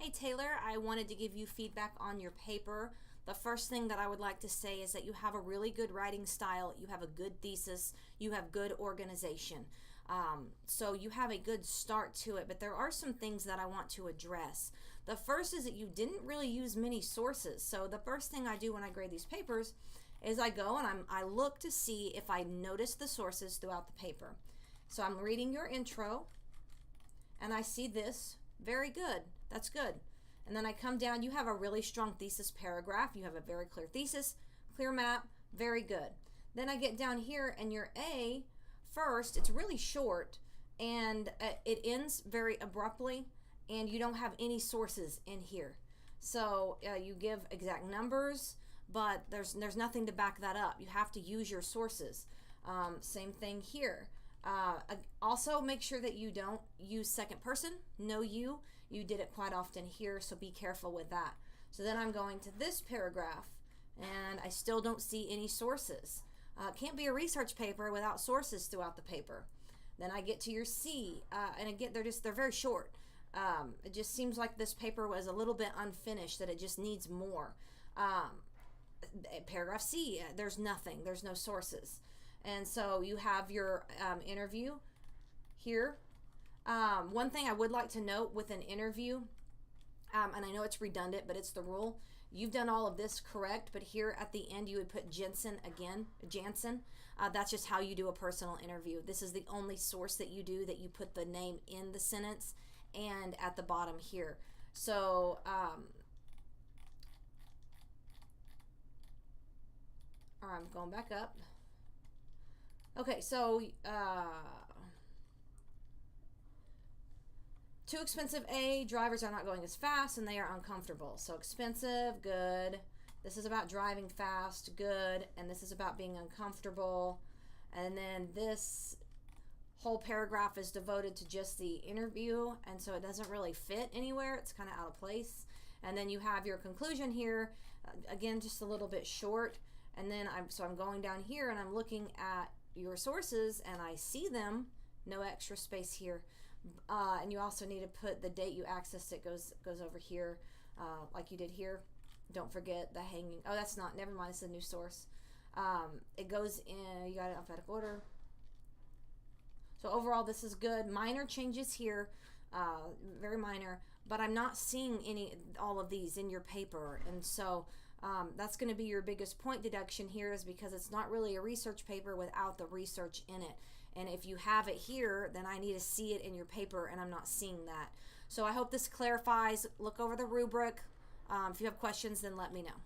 Hey Taylor, I wanted to give you feedback on your paper. The first thing that I would like to say is that you have a really good writing style, you have a good thesis, you have good organization. So you have a good start to it, but there are some things that I want to address. The first is that you didn't really use many sources. So the first thing I do when I grade these papers is I go and I look to see if I notice the sources throughout the paper. So I'm reading your intro and I see this. Very good. That's good. And then I come down. You have a really strong thesis paragraph. You have a very clear thesis, clear map. Very good. Then I get down here and your A first, it's really short and it ends very abruptly and you don't have any sources in here. So you give exact numbers, but there's nothing to back that up. You have to use your sources. Same thing here. Also make sure that you don't use second person, no you. You did it quite often here, so be careful with that. So then I'm going to this paragraph and I still don't see any sources. Can't be a research paper without sources throughout the paper. Then I get to your C, and again they're very short. It just seems like this paper was a little bit unfinished, that it just needs more. Paragraph C, there's nothing, there's no sources. And so you have your interview here. One thing I would like to note with an interview, and I know it's redundant, but it's the rule. You've done all of this correct, but here at the end you would put Jensen again, Jansen. That's just how you do a personal interview. This is the only source that you do, that you put the name in the sentence and at the bottom here. So I'm going back up. Okay, so too expensive A, drivers are not going as fast and they are uncomfortable. So expensive, good. This is about driving fast, good. And this is about being uncomfortable. And then this whole paragraph is devoted to just the interview, and so it doesn't really fit anywhere. It's kind of out of place. And then you have your conclusion here, again just a little bit short. And then I'm going down here and I'm looking at your sources and I see them, no extra space here. And you also need to put the date you accessed it, goes over here, like you did here. Don't forget the hanging. Oh, that's not, never mind, it's a new source. It goes in, you got it in alphabetical order. So overall this is good. Minor changes here, very minor, but I'm not seeing all of these in your paper. And so that's going to be your biggest point deduction here, is because it's not really a research paper without the research in it. And if you have it here, then I need to see it in your paper, and I'm not seeing that. So I hope this clarifies. Look over the rubric. If you have questions, then let me know.